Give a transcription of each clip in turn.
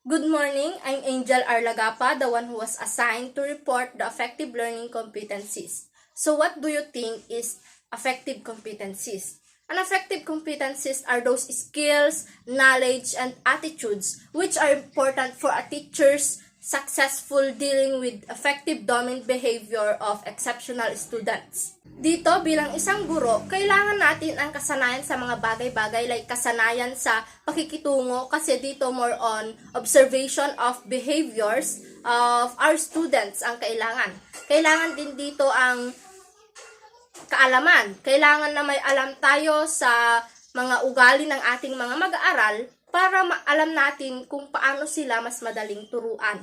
Good morning, I'm Angel R. Lagapa, the one who was assigned to report the affective learning competencies. So what do you think is affective competencies? And affective competencies are those skills, knowledge, and attitudes which are important for a teacher's successful dealing with affective dominant behavior of exceptional students. Dito, bilang isang guro, kailangan natin ang kasanayan sa mga bagay-bagay like kasanayan sa pakikitungo kasi dito more on observation of behaviors of our students ang kailangan. Kailangan din dito ang kaalaman. Kailangan na may alam tayo sa mga ugali ng ating mga mag-aaral para alam natin kung paano sila mas madaling turuan.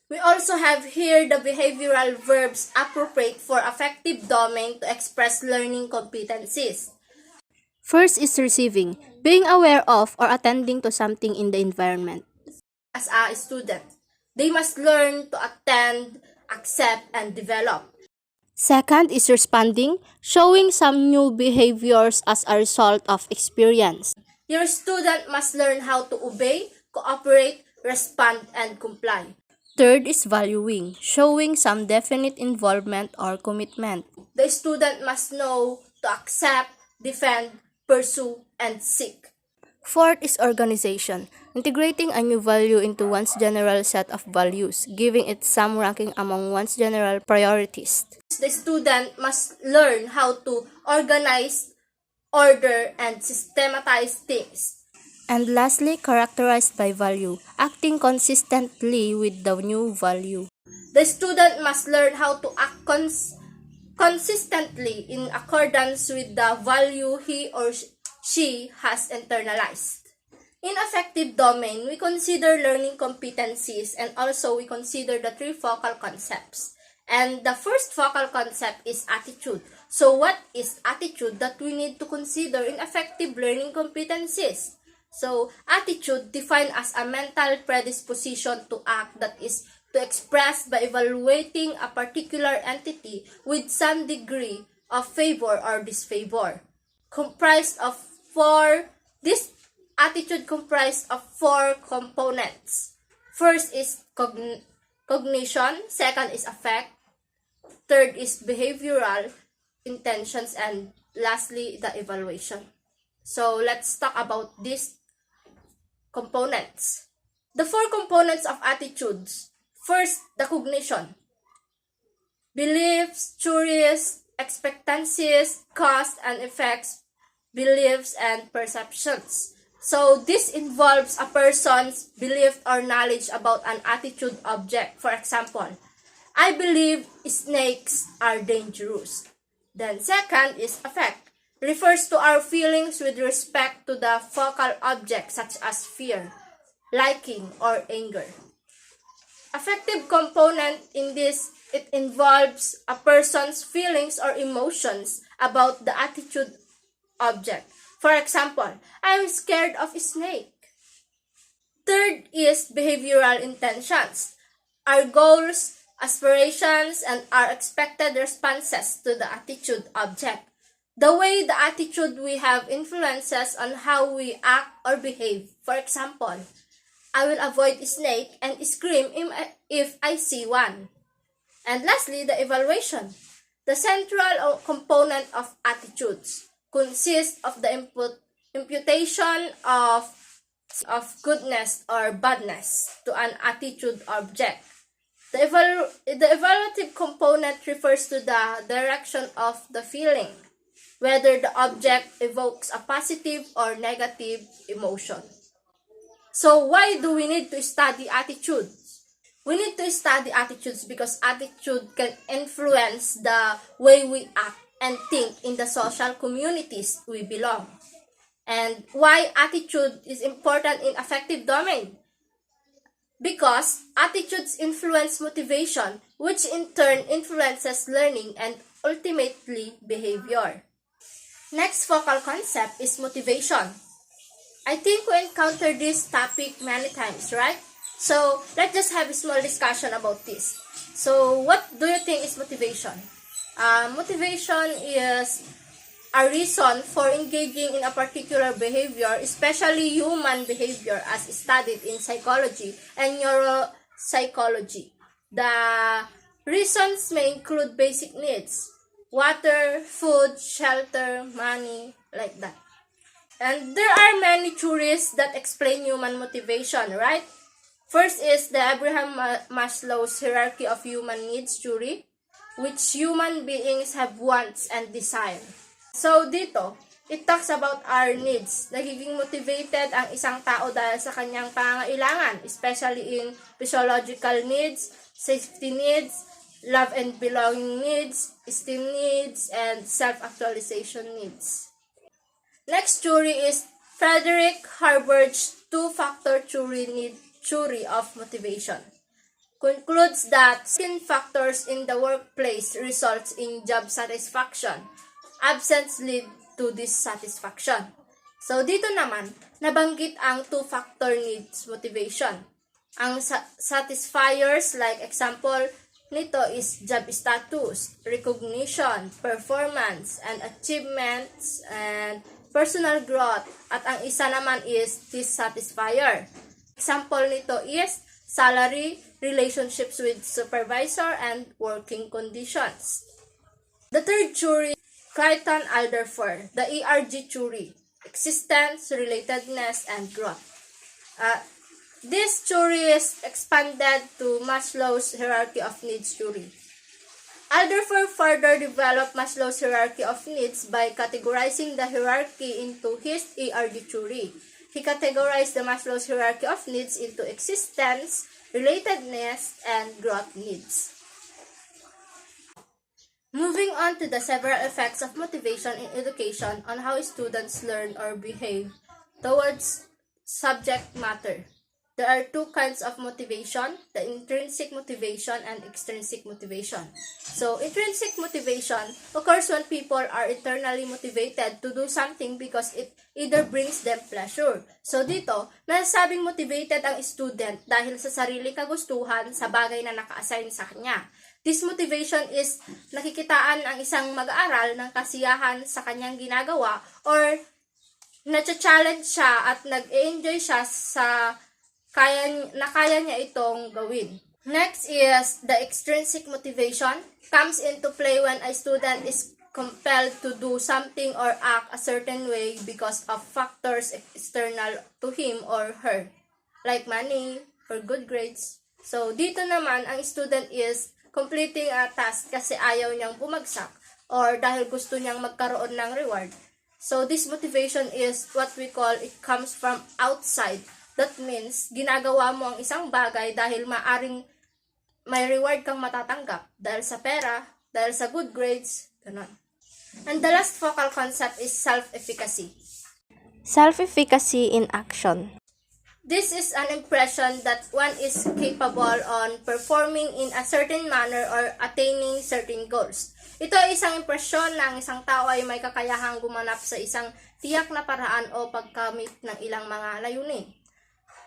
We also have here the behavioral verbs appropriate for affective domain to express learning competencies. First is receiving, being aware of or attending to something in the environment. As a student, they must learn to attend, accept, and develop. Second is responding, showing some new behaviors as a result of experience. Your student must learn how to obey, cooperate, respond, and comply. Third is valuing, showing some definite involvement or commitment. The student must know to accept, defend, pursue, and seek. Fourth is organization, integrating a new value into one's general set of values, giving it some ranking among one's general priorities. The student must learn how to organize, order, and systematize things. And lastly, characterized by value, acting consistently with the new value. The student must learn how to act consistently in accordance with the value he or she has internalized. In affective domain, we consider learning competencies and also we consider the three focal concepts. And the first focal concept is attitude. So what is attitude that we need to consider in affective learning competencies? So, attitude defined as a mental predisposition to act that is to express by evaluating a particular entity with some degree of favor or disfavor. This attitude comprised of four components. First is cognition, second is affect, third is behavioral intentions, and lastly, the evaluation. So, let's talk about these components. The four components of attitudes. First, the cognition. Beliefs, theories, expectancies, cause and effects, beliefs, and perceptions. So, this involves a person's belief or knowledge about an attitude object. For example, I believe snakes are dangerous. Then, second is affect. Refers to our feelings with respect to the focal object such as fear, liking, or anger. Affective component in this, it involves a person's feelings or emotions about the attitude object. For example, I'm scared of a snake. Third is behavioral intentions. Our goals, aspirations, and our expected responses to the attitude object. The way the attitude we have influences on how we act or behave. For example, I will avoid a snake and scream if I see one. And lastly, the evaluation. The central component of attitudes consists of the imputation of goodness or badness to an attitude object. The evaluative component refers to the direction of the feeling, whether the object evokes a positive or negative emotion. So why do we need to study attitudes? We need to study attitudes because attitude can influence the way we act and think in the social communities we belong. And why attitude is important in affective domain? Because attitudes influence motivation, which in turn influences learning and ultimately behavior. Next focal concept is motivation. I think we encountered this topic many times, right? So, let's just have a small discussion about this. So, what do you think is motivation? Motivation is a reason for engaging in a particular behavior, especially human behavior as studied in psychology and neuropsychology. The reasons may include basic needs, water, food, shelter, money, like that. And there are many theories that explain human motivation, right? First is the Abraham Maslow's hierarchy of human needs theory, which human beings have wants and desire. So dito, it talks about our needs. Nagiging motivated ang isang tao dahil sa kanyang pangangailangan, especially in physiological needs, safety needs, love and belonging needs, esteem needs, and self-actualization needs. Next theory is Frederick Harbert's two-factor theory of motivation. Concludes that certain factors in the workplace results in job satisfaction. Absence lead to dissatisfaction. So dito naman, nabanggit ang two-factor needs motivation. Ang satisfiers, like example nito is job status, recognition, performance, and achievements, and personal growth. At ang isa naman is dissatisfier. Example nito is salary, relationships with supervisor, and working conditions. The third theory, Clayton Alderfer, the ERG theory, existence, relatedness, and growth. This theory is expanded to Maslow's hierarchy of needs theory. Alderfer further developed Maslow's hierarchy of needs by categorizing the hierarchy into his ERG theory. He categorized the Maslow's hierarchy of needs into existence, relatedness, and growth needs. Moving on to the several effects of motivation in education on how students learn or behave towards subject matter. There are two kinds of motivation, the intrinsic motivation and extrinsic motivation. So, intrinsic motivation occurs when people are internally motivated to do something because it either brings them pleasure. So, dito, nasasabing motivated ang student dahil sa sarili kagustuhan sa bagay na naka-assign sa kanya. This motivation is nakikitaan ang isang mag-aaral ng kasiyahan sa kanyang ginagawa or na-challenge siya at nag-enjoy siya sa kaya niya itong gawin. Next is the extrinsic motivation comes into play when a student is compelled to do something or act a certain way because of factors external to him or her, like money or good grades. So, dito naman, ang student is completing a task kasi ayaw niyang bumagsak or dahil gusto niyang magkaroon ng reward. So, this motivation is what we call it comes from outside. That means, ginagawa mo ang isang bagay dahil maaring may reward kang matatanggap dahil sa pera, dahil sa good grades, ganun. And the last focal concept is self-efficacy. Self-efficacy in action. This is an impression that one is capable on performing in a certain manner or attaining certain goals. Ito ay isang impresyon na ang isang tao ay may kakayahang gumanap sa isang tiyak na paraan o pagkamit ng ilang mga layunin.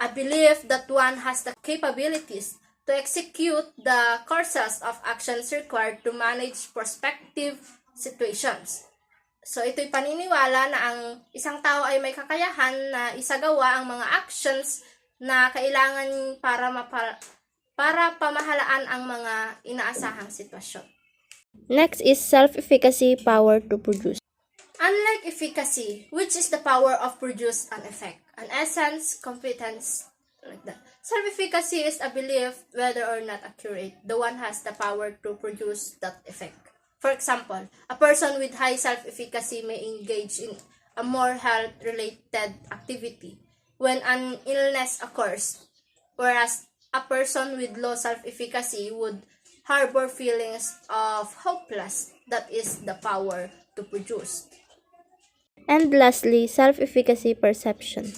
I believe that one has the capabilities to execute the courses of actions required to manage prospective situations. So, ito'y paniniwala na ang isang tao ay may kakayahan na isagawa ang mga actions na kailangan para pamahalaan ang mga inaasahang sitwasyon. Next is self-efficacy, power to produce. Unlike efficacy, which is the power of produce an effect, an essence, competence, like that. Self-efficacy is a belief whether or not accurate. The one has the power to produce that effect. For example, a person with high self-efficacy may engage in a more health-related activity when an illness occurs, whereas a person with low self-efficacy would harbor feelings of hopeless. That is the power to produce. And lastly, self-efficacy perception.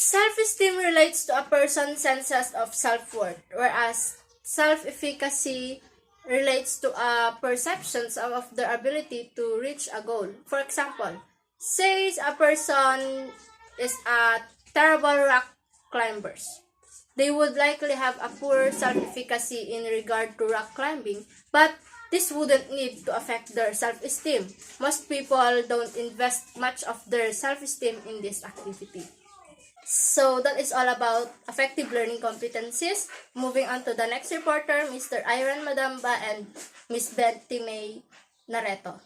Self-esteem relates to a person's senses of self-worth, whereas self-efficacy relates to a perceptions of their ability to reach a goal. For example, say a person is a terrible rock climbers. They would likely have a poor self-efficacy in regard to rock climbing, but this wouldn't need to affect their self-esteem. Most people don't invest much of their self-esteem in this activity. So that is all about affective learning competencies. Moving on to the next reporter, Mr. Iron Madamba and Miss Betty May Nareto.